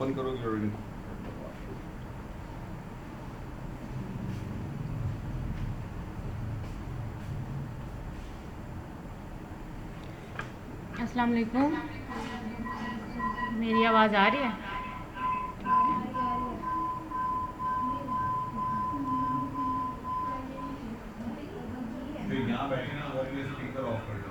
Phone करोगे और अस्सलाम वालेकुम। मेरी आवाज़ आ रही है? जो यहाँ बैठे ना वो अपने स्पीकर ऑफ कर दो।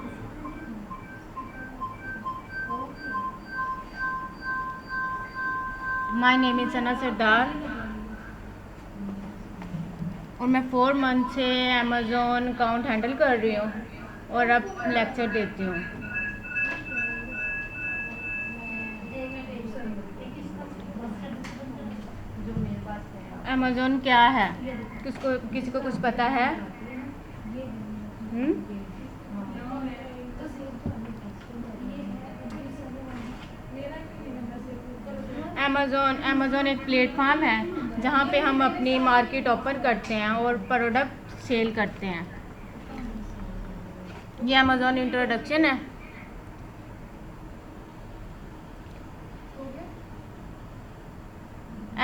माय नेम इज़ सना सरदार और मैं 4 मंथ से अमेज़ॉन अकाउंट हैंडल कर रही हूँ और अब लेक्चर देती हूँ। अमेज़ॉन क्या है? किसी को कुछ पता है? अमेज़ॉन एक प्लेटफॉर्म है जहाँ पे हम अपनी मार्केट ओपन करते हैं और प्रोडक्ट सेल करते हैं। ये अमेज़ॉन इंट्रोडक्शन है।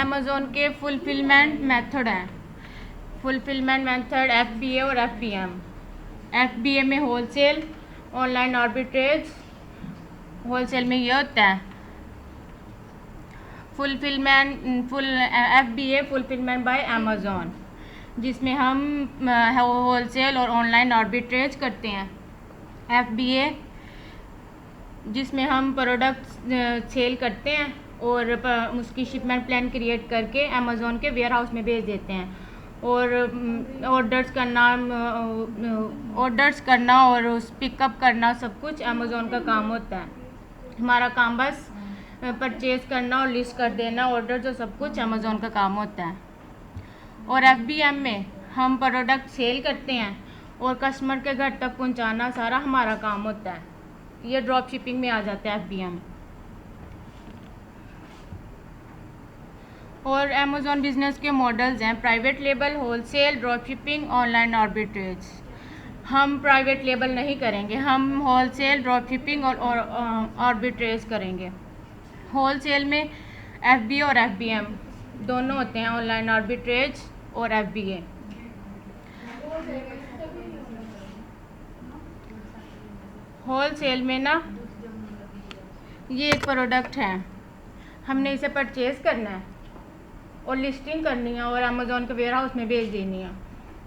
अमेज़ॉन के फुलफिलमेंट मेथड हैं। फुलफिलमेंट मेथड FBA और FBM। FBA में होलसेल, ऑनलाइन आर्बिट्रेज। होलसेल में ये होता है FBA फुलफिलमेंट बाय अमेज़ॉन, जिसमें हम होलसेल और ऑनलाइन आर्बिट्रेज करते हैं। FBA जिसमें हम प्रोडक्ट सेल करते हैं और उसकी शिपमेंट प्लान क्रिएट करके अमेज़ॉन के वेयर हाउस में भेज देते हैं और ऑर्डर्स करना और उस पिकअप करना सब कुछ अमेज़ॉन का काम होता है। हमारा काम बस परचेज़ करना और लिस्ट कर देना ऑर्डर, जो सब कुछ अमेज़ॉन का काम होता है। और FBM में हम प्रोडक्ट सेल करते हैं और कस्टमर के घर तक पहुंचाना सारा हमारा काम होता है। ये ड्रॉप शिपिंग में आ जाता है FBM। और अमेज़ॉन बिजनेस के मॉडल्स हैं private label, wholesale, drop shipping, online arbitrage. हम प्राइवेट लेबल नहीं करेंगे, हम होलसेल, ड्रॉप शिपिंग और आर्बिट्रेज करेंगे। होलसेल में FBA और FBM दोनों होते हैं, ऑनलाइन आर्बिट्रेज और FBA। होलसेल में ना ये एक प्रोडक्ट है, हमने इसे परचेज़ करना है और लिस्टिंग करनी है और अमेज़ॉन के वेयर हाउस में भेज देनी है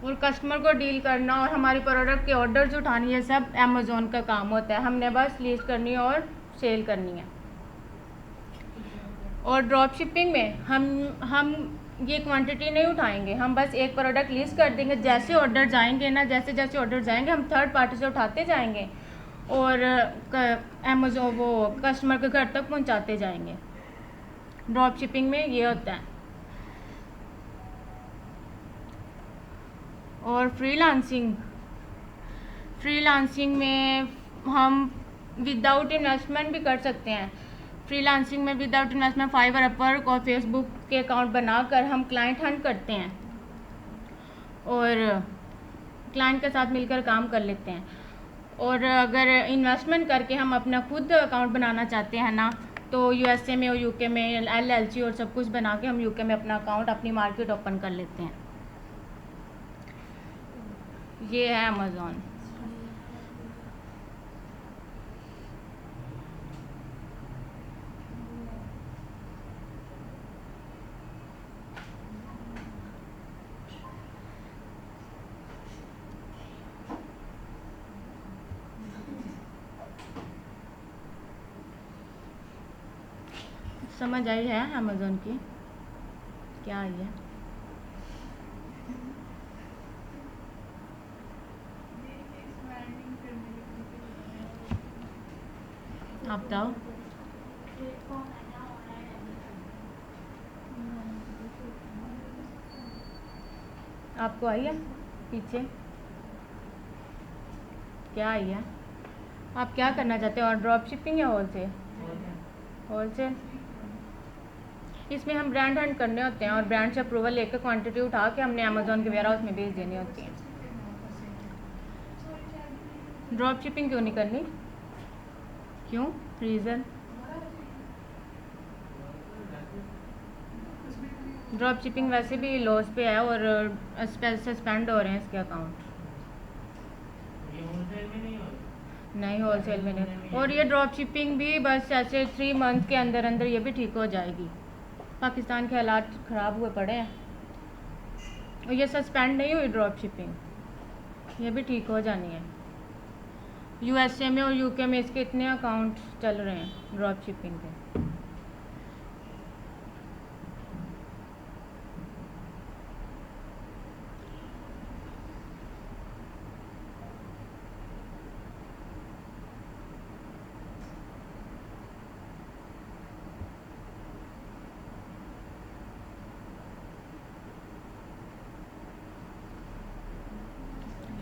और कस्टमर को डील करना और हमारी प्रोडक्ट के ऑर्डर्स उठानी है, सब अमेज़ॉन का काम होता है। हमने बस लिस्ट करनी है और सेल करनी है। और ड्रॉप शिपिंग में हम ये क्वांटिटी नहीं उठाएंगे, हम बस एक प्रोडक्ट लिस्ट कर देंगे। जैसे ऑर्डर जाएंगे ना, जैसे जैसे ऑर्डर जाएंगे हम थर्ड पार्टी से उठाते जाएंगे और अमेज़ॉन वो कस्टमर के घर तक पहुंचाते जाएंगे। ड्रॉप शिपिंग में ये होता है। और फ्रीलांसिंग में हम विदाउट इन्वेस्टमेंट भी कर सकते हैं। फ्रीलांसिंग में विदाउट इन्वेस्टमेंट फाइवर, अपवर्क और फेसबुक के अकाउंट बनाकर हम क्लाइंट हंट करते हैं और क्लाइंट के साथ मिलकर काम कर लेते हैं। और अगर इन्वेस्टमेंट करके हम अपना खुद अकाउंट बनाना चाहते हैं ना, तो USA में और UK में LLC और सब कुछ बना के हम UK में अपना अकाउंट, अपनी मार्केट ओपन कर लेते हैं। ये है अमेज़ॉन। समझ आई है अमेज़ॉन की क्या आई है? आप बताओ। आपको आई है पीछे? क्या आई है? आप क्या करना चाहते हो, और ड्रॉप शिपिंग या होलसेल? होलसेल। इसमें हम ब्रांड हंट करने होते हैं और ब्रांड से अप्रूवल लेकर क्वांटिटी उठा के हमने अमेज़ॉन के वेयर हाउस में भेज देनी होती है। ड्रॉप शिपिंग क्यों नहीं करनी? क्यों? रीज़न? ड्रॉप शिपिंग वैसे भी लॉस पे है और सस्पेंड हो रहे हैं इसके अकाउंट। नहीं, होलसेल में नहीं। और ये ड्रॉप शिपिंग भी बस ऐसे 3 मंथ के अंदर अंदर ये भी ठीक हो जाएगी। पाकिस्तान के हालात ख़राब हुए पड़े हैं और ये सस्पेंड नहीं हुई ड्रॉप शिपिंग, ये भी ठीक हो जानी है। यूएसए में और यूके में इसके इतने अकाउंट चल रहे हैं ड्रॉप शिपिंग के।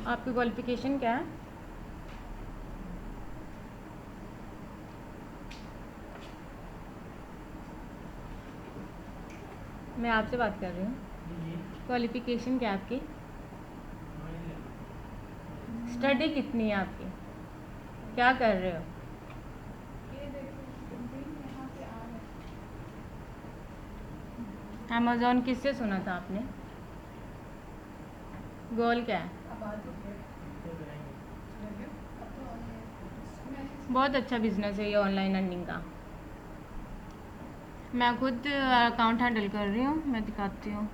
आपकी क्वालिफ़िकेशन क्या है? मैं आपसे बात कर रही हूँ। क्वालिफ़िकेशन क्या है आपकी? स्टडी कितनी है आपकी? क्या कर रहे हो? अमेज़ॉन किससे सुना था आपने? गोल क्या है? बहुत अच्छा बिजनेस है ये ऑनलाइन अर्निंग का। मैं खुद अकाउंट हैंडल कर रही हूँ, मैं दिखाती हूँ।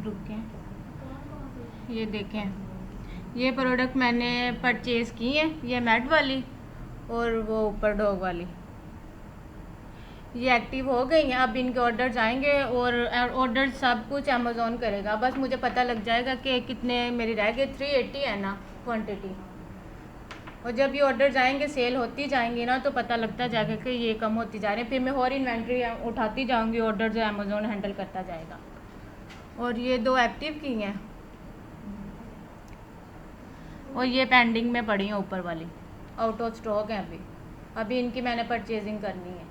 रुकें, ये देखें, ये प्रोडक्ट मैंने परचेज़ की है, ये मैट वाली और वो ऊपर डॉग वाली, ये एक्टिव हो गई हैं। अब इनके ऑर्डर जाएंगे और ऑर्डर सब कुछ अमेज़ॉन करेगा। बस मुझे पता लग जाएगा कि कितने मेरी रह गए, 380 है ना क्वांटिटी, और जब ये ऑर्डर जाएंगे सेल होती जाएंगी ना तो पता लगता जाएगा कि ये कम होती जा रही है। फिर मैं और इन्वेंट्री उठाती जाऊंगी, ऑर्डर जो अमेज़ॉन हैंडल करता जाएगा। और ये 2 एक्टिव की हैं और ये पेंडिंग में पड़ी हैं ऊपर वाली, आउट ऑफ स्टॉक है अभी इनकी मैंने परचेजिंग करनी है।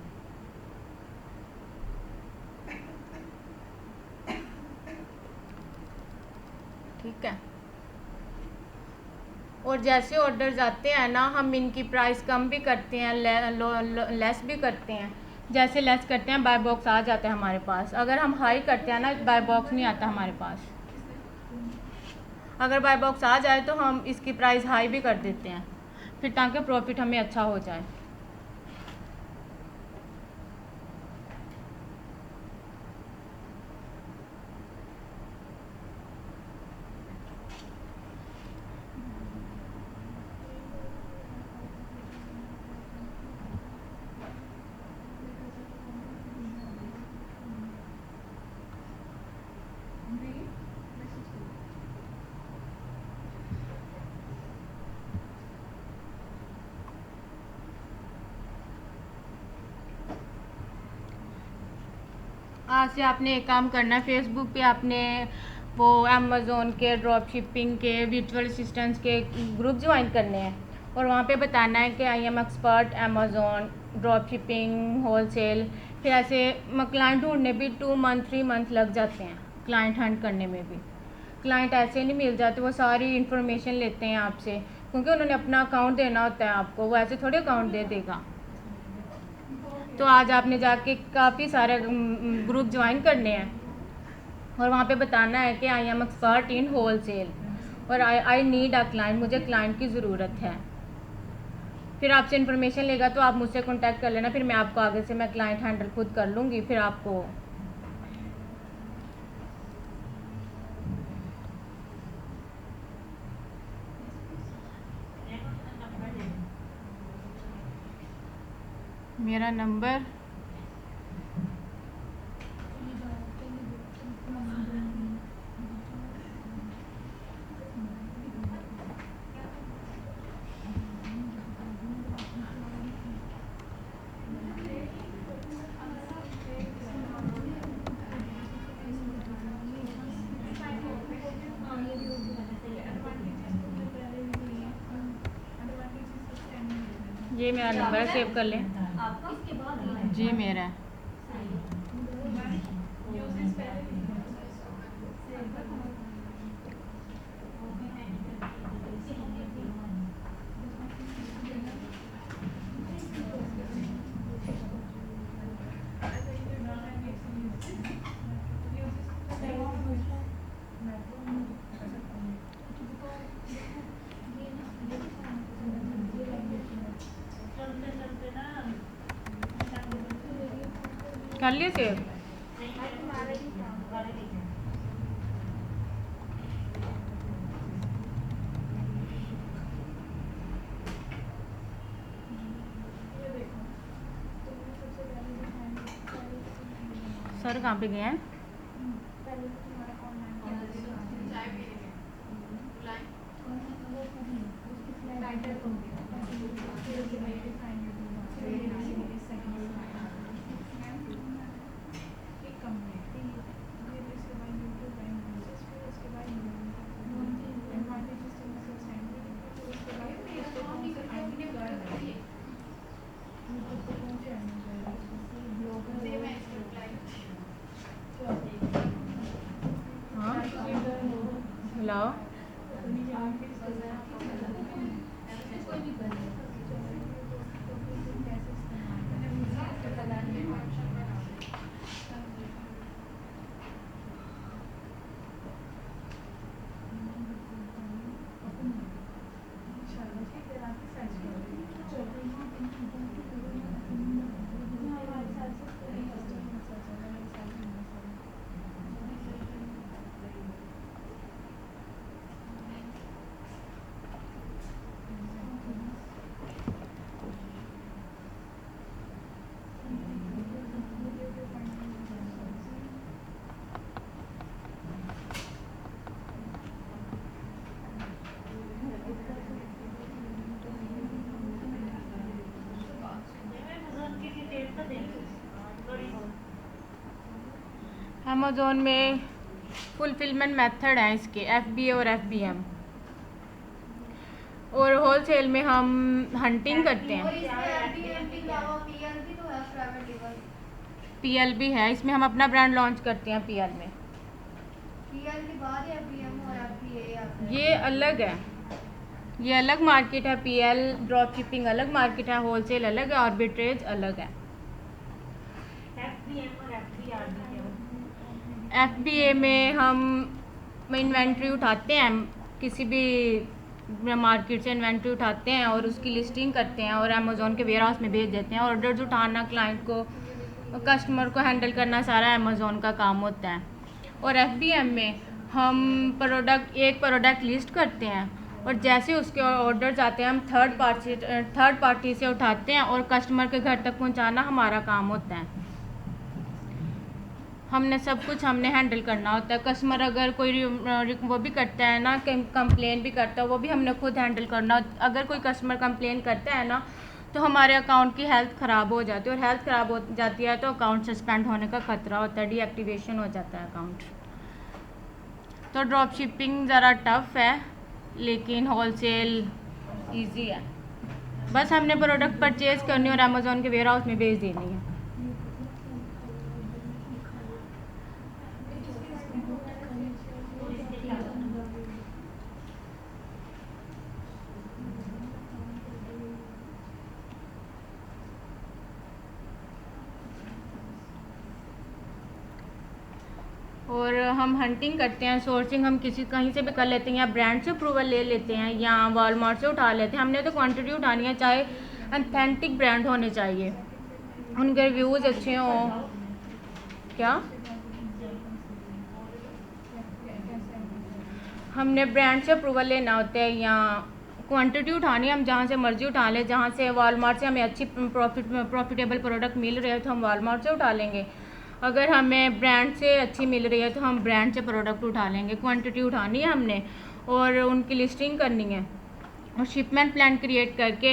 ठीक है, और जैसे ऑर्डर्स आते हैं ना हम इनकी प्राइस कम भी करते हैं, लेस भी करते हैं। जैसे लेस करते हैं बाय बॉक्स आ जाता है हमारे पास, अगर हम हाई करते हैं ना बाय बॉक्स नहीं आता हमारे पास। अगर बाय बॉक्स आ जाए तो हम इसकी प्राइस हाई भी कर देते हैं फिर, ताकि प्रॉफिट हमें अच्छा हो जाए। आज से आपने एक काम करना है, फेसबुक पे आपने वो अमेज़ोन के ड्रॉप शिपिंग के वर्चुअल असिस्टेंट्स के ग्रुप ज्वाइन करने हैं और वहाँ पे बताना है कि I am expert Amazon drop shipping wholesale. फिर ऐसे क्लाइंट ढूंढने भी 2 मंथ 3 मंथ लग जाते हैं, क्लाइंट हंट करने में भी। क्लाइंट ऐसे नहीं मिल जाते, वो सारी इन्फॉर्मेशन लेते हैं आपसे, क्योंकि उन्होंने अपना अकाउंट देना होता है आपको, वो ऐसे थोड़े अकाउंट दे देगा। तो आज आपने जाके काफ़ी सारे ग्रुप ज्वाइन करने हैं और वहाँ पे बताना है कि I am expert in wholesale और आई नीड अ क्लाइंट, मुझे क्लाइंट की ज़रूरत है। फिर आपसे इन्फॉर्मेशन लेगा तो आप मुझसे कांटेक्ट कर लेना, फिर मैं आपको आगे से मैं क्लाइंट हैंडल खुद कर लूँगी। फिर आपको मेरा नंबर ये मेरा नंबर है, सेव कर लें। जी मेरा है। कर लिए सेव? सर कहाँ पे गए हैं? हाँ हेलो, अमेज़ोन में फुलफिलमेंट मेथड हैं इसके, FBA और FBM। और होलसेल में हम हंटिंग करते हैं। PLB है, इसमें हम अपना ब्रांड लॉन्च करते हैं। PL में ये अलग है, ये अलग मार्केट है। PL ड्रॉप शिपिंग अलग मार्केट है, होलसेल अलग है, आर्बिट्रेज अलग है। FBA में हम इन्वेंट्री उठाते हैं, किसी भी मार्केट से इन्वेंट्री उठाते हैं और उसकी लिस्टिंग करते हैं और अमेज़ोन के वेयर हाउस में भेज देते हैं। ऑर्डर्स उठाना, क्लाइंट को, कस्टमर को हैंडल करना सारा अमेज़ोन का काम होता है। और FBM में हम एक प्रोडक्ट लिस्ट करते हैं और जैसे उसके ऑर्डर्स आते हैं हम थर्ड पार्टी से उठाते हैं और कस्टमर के घर तक पहुंचाना हमारा काम होता है। हमने सब कुछ हैंडल करना होता है। कस्टमर अगर कोई वो भी करता है ना, कंप्लेन भी करता है, वो भी हमने खुद हैंडल करना। अगर कोई कस्टमर कंप्लेन करता है ना तो हमारे अकाउंट की हेल्थ ख़राब हो जाती है, और हेल्थ ख़राब हो जाती है तो अकाउंट सस्पेंड होने का ख़तरा होता है, डीएक्टिवेशन हो जाता है अकाउंट। तो ड्रॉप शिपिंग ज़रा टफ़ है लेकिन होलसेल ईजी है। बस हमने प्रोडक्ट परचेज़ करनी और अमेज़ोन के वेयर हाउस में भेज देनी है। और हम हंटिंग करते हैं, सोर्सिंग हम कहीं से भी कर लेते हैं, या ब्रांड से अप्रूवल ले लेते हैं या वॉलमार्ट से उठा लेते हैं। हमने तो क्वांटिटी उठानी है, चाहे ऑथेंटिक ब्रांड होने चाहिए, उनके रिव्यूज़ अच्छे हों। क्या हमने ब्रांड से अप्रूवल लेना होता है या क्वांटिटी उठानी है, हम जहाँ से मर्ज़ी उठा लें। जहाँ से वॉलमार्ट से हमें अच्छी प्रॉफिटेबल प्रोडक्ट मिल रही है तो हम वॉलमार्ट से उठा लेंगे। अगर हमें ब्रांड से अच्छी मिल रही है तो हम ब्रांड से प्रोडक्ट उठा लेंगे। क्वांटिटी उठानी है हमने और उनकी लिस्टिंग करनी है और शिपमेंट प्लान क्रिएट करके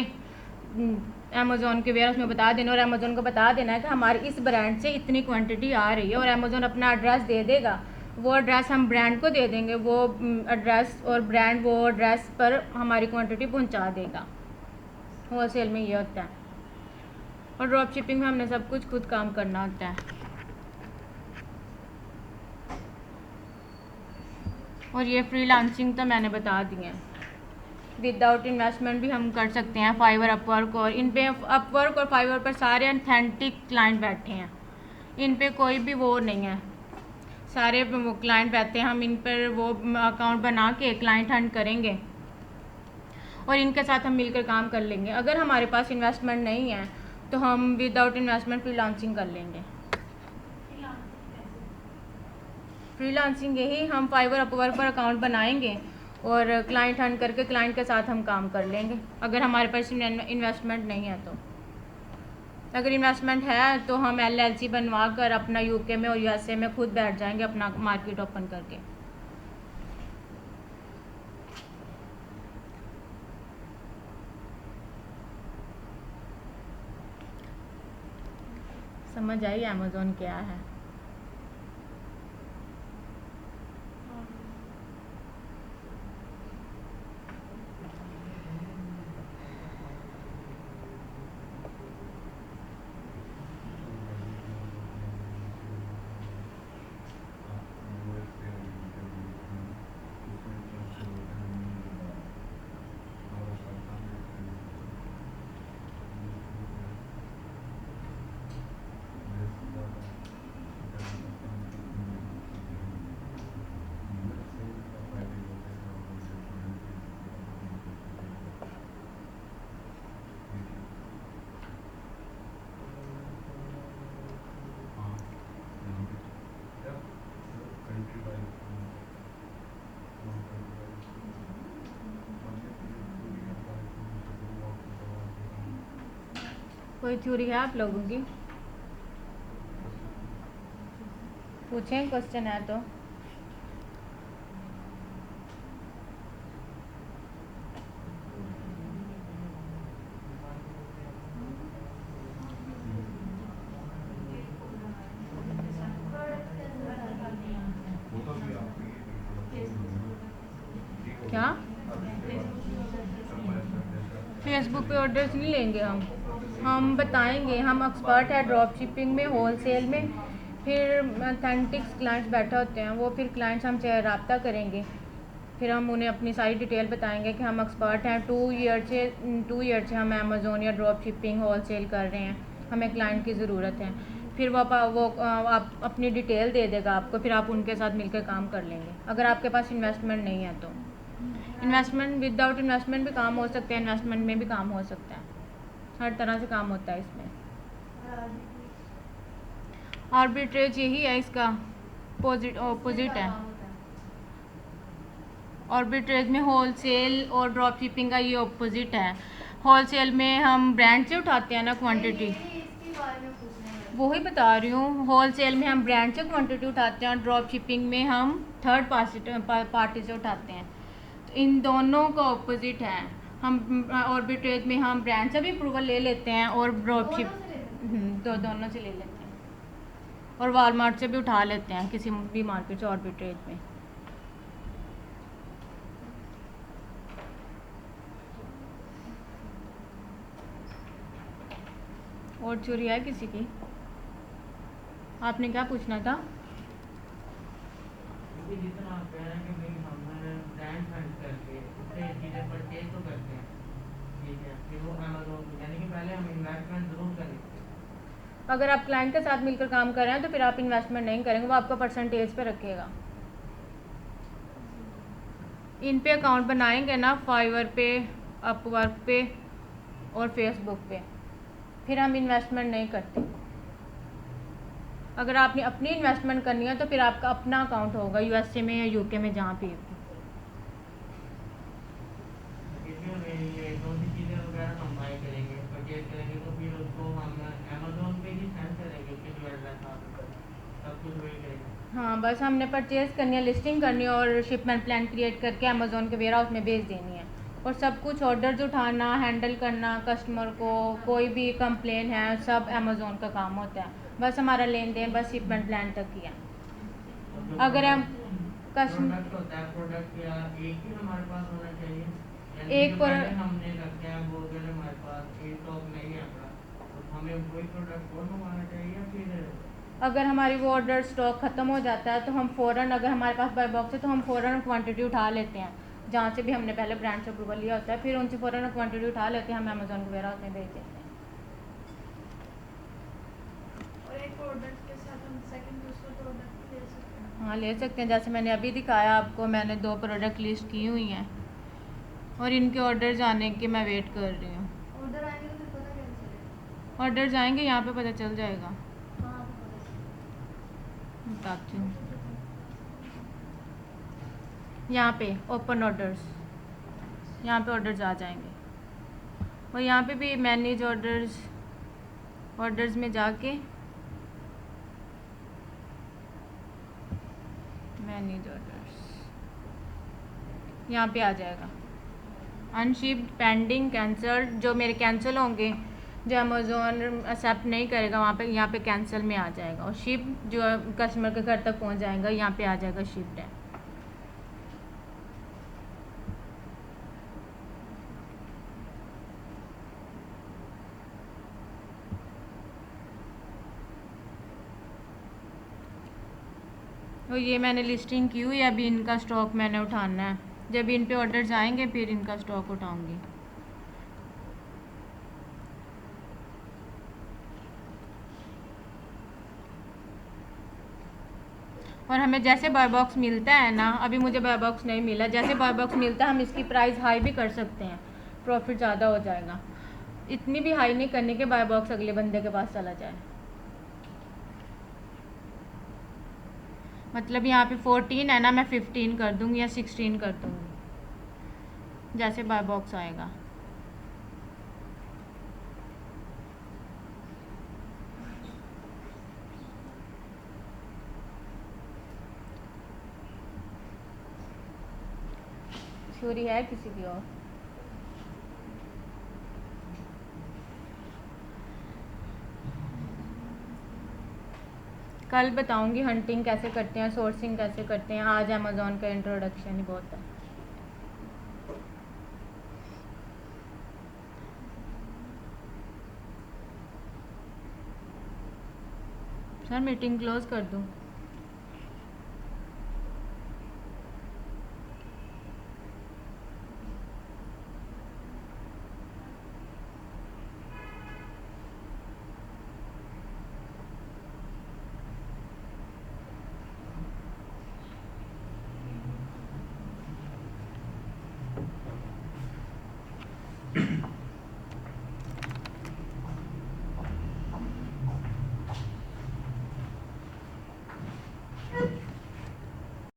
अमेज़ोन के वेयर हाउस में बता देना और अमेज़ोन को बता देना है कि हमारी इस ब्रांड से इतनी क्वांटिटी आ रही है, और अमेज़ोन अपना एड्रेस दे देगा। वो एड्रेस हम ब्रांड को दे देंगे, वो एड्रेस और ब्रांड वो एड्रेस पर हमारी क्वांटिटी पहुंचा देगा। होल सेल में ये होता है। और ड्रॉप शिपिंग में हमने सब कुछ खुद काम करना होता है। और ये फ्रीलांसिंग तो मैंने बता दी है। विदाउट इन्वेस्टमेंट भी हम कर सकते हैं। फाइवर, अपवर्क, और इन पे अपवर्क और फाइवर पर सारे ऑथेंटिक क्लाइंट बैठे हैं। इन पे कोई भी वो नहीं है, सारे वो क्लाइंट बैठे हैं। हम इन पर वो अकाउंट बना के क्लाइंट हंट करेंगे और इनके साथ हम मिलकर काम कर लेंगे। अगर हमारे पास इन्वेस्टमेंट नहीं है तो हम विदाउट इन्वेस्टमेंट फ्रीलांसिंग कर लेंगे। फ्रीलांसिंग यही, हम फाइवर, अपवर्क पर अकाउंट बनाएंगे और क्लाइंट हंट करके क्लाइंट के साथ हम काम कर लेंगे, अगर हमारे पास इन्वेस्टमेंट नहीं है तो। अगर इन्वेस्टमेंट है तो हम LLC बनवा कर अपना UK में और USA में खुद बैठ जाएंगे अपना मार्केट ओपन करके। समझ आई अमेज़न क्या है? कोई थ्योरी है आप लोगों की? पूछें, क्वेश्चन है तो। क्या फेसबुक पे ऑर्डर्स नहीं लेंगे हम बताएंगे। हम एक्सपर्ट है ड्रॉप शिपिंग में, होल सेल में। फिर ऑथेंटिक्स क्लाइंट्स बैठे होते हैं, वो फिर क्लाइंट्स हमसे रब्ता करेंगे। फिर हम उन्हें अपनी सारी डिटेल बताएंगे कि हम एक्सपर्ट हैं, 2 ईयर से हम अमेज़ोन या ड्रॉप शिपिंग होल सेल कर रहे हैं, हमें क्लाइंट की ज़रूरत है। फिर वो आप अपनी डिटेल दे देगा आपको, फिर आप उनके साथ मिलकर काम कर लेंगे। अगर आपके पास इन्वेस्टमेंट नहीं है तो। इन्वेस्टमेंट, विदाउट इन्वेस्टमेंट भी काम हो सकता है, इन्वेस्टमेंट में भी काम हो सकता है। हर तरह से काम होता है इसमें। आर्बिट्रेज यही है, इसका ऑपोजिट है। आर्बिट्रेज में होल सेल और ड्रॉप शिपिंग का ये ऑपोजिट है। होल सेल में हम ब्रांड से उठाते हैं ना क्वांटिटी, वही बता रही हूँ। होल सेल में हम ब्रांड से क्वांटिटी उठाते हैं और ड्रॉप शिपिंग में हम थर्ड पार्टी से उठाते हैं। तो इन दोनों का ऑपोजिट है। हम आर्बिट्रेज में हम ब्रांड से भी अप्रूवल ले लेते हैं और ड्रॉप शिप दोनों से ले लेते हैं, और वॉलमार्ट से भी उठा लेते हैं किसी भी मार्केट से आर्बिट्रेज में। और चोरी है किसी की? आपने क्या पूछना था? जितना आप कह रहे हैं कि भाई हम ब्रांड फंड करके उससे चीज़ें परचेज तो करते हैं, ठीक है, फिर वो अमेज़न, यानी कि पहले हम इन्वेस्टमेंट ज़रूर करेंगे। अगर आप क्लाइंट के साथ मिलकर काम कर रहे हैं तो फिर आप इन्वेस्टमेंट नहीं करेंगे, वो आपका परसेंटेज पे रखेगा। इन पे अकाउंट बनाएंगे ना, फाइवर पे, अपवर्क पे और फेसबुक पे, फिर हम इन्वेस्टमेंट नहीं करते। अगर आपने अपनी इन्वेस्टमेंट करनी है तो फिर आपका अपना अकाउंट होगा USA में या UK में, जहाँ पे ये कौन सी चीज़ें वगैरह हम बाय करेंगे, परचेज करेंगे, तो फिर उसको हम अमेज़न पे ही सेंड करेंगे, उसके जो एड्रेस सब कुछ वही करेंगे। हाँ, बस हमने परचेज़ करनी है, लिस्टिंग करनी है और शिपमेंट प्लान क्रिएट करके अमेज़ोन के वेयर हाउस में भेज देनी है। और सब कुछ ऑर्डर्स उठाना, हैंडल करना, कस्टमर को कोई भी कंप्लेन है, सब अमेज़ोन का काम होता है। बस हमारा लेन देन बस शिपमेंट प्लान तक ही है। अगर हम प्रोडक्ट होता है, प्रोडक्ट या एक ही हमारे पास होना चाहिए, एक हमने रखते हैं वो अगर हमारे पास हमें वही प्रोडक्ट और मंगवाना चाहिए या फिर अगर हमारी वो ऑर्डर स्टॉक ख़त्म हो जाता है तो हम फ़ौरन, अगर हमारे पास बाय बॉक्स है तो हम फ़ौरन क्वांटिटी उठा लेते हैं, जहाँ से भी हमने पहले ब्रांड से अप्रूवल लिया होता है, फिर उनसे फ़ौरन क्वांटिटी उठा लेते हैं, हम अमेज़ॉन के वेयर हाउस में भेज देते हैं। और एक प्रोडक्ट के साथ हम सेकंड दूसरा प्रोडक्ट ले सकते हैं। हाँ ले सकते हैं, जैसे मैंने अभी दिखाया आपको, मैंने 2 प्रोडक्ट लिस्ट की हुई हैं और इनके ऑर्डर्स आने की मैं वेट कर रही हूँ। ऑर्डर आएंगे तो फिर पता कैसे चलेगा? ऑर्डर्स आएंगे, यहाँ पे पता चल जाएगा, कहाँ पे पता चलेगा? बताती हूँ। यहाँ पे ओपन ऑर्डर्स, यहाँ पे ऑर्डर्स आ जाएंगे और यहाँ पे भी मैनेज ऑर्डर्स, ऑर्डर्स में जाके मैनेज ऑर्डर्स यहाँ पे आ जाएगा, अनशिप्ड, पेंडिंग, कैंसल्ड। जो मेरे कैंसिल होंगे, जो अमेज़ोन एक्सेप्ट नहीं करेगा, वहाँ पे यहाँ पे कैंसिल में आ जाएगा। और शिप जो कस्टमर के घर तक पहुँच जाएगा, यहाँ पे आ जाएगा शिप्ड है। और ये मैंने लिस्टिंग की हुई है, अभी इनका स्टॉक मैंने उठाना है, जब इन पे ऑर्डर्स आएंगे फिर इनका स्टॉक उठाऊंगी। और हमें जैसे बाय बॉक्स मिलता है ना, अभी मुझे बाय बॉक्स नहीं मिला, जैसे बाय बॉक्स मिलता है हम इसकी प्राइस हाई भी कर सकते हैं, प्रॉफिट ज़्यादा हो जाएगा। इतनी भी हाई नहीं करने के बाय बॉक्स अगले बंदे के पास चला जाए। मतलब यहाँ पे 14 है ना, मैं 15 कर दूँगी या 16 कर दूँगी, जैसे बाय बॉक्स आएगा। छुरी है किसी की और? कल बताऊंगी हंटिंग कैसे करते हैं, सोर्सिंग कैसे करते हैं। आज अमेज़ॉन का इंट्रोडक्शन ही बहुत है। सर मीटिंग क्लोज कर दूँ?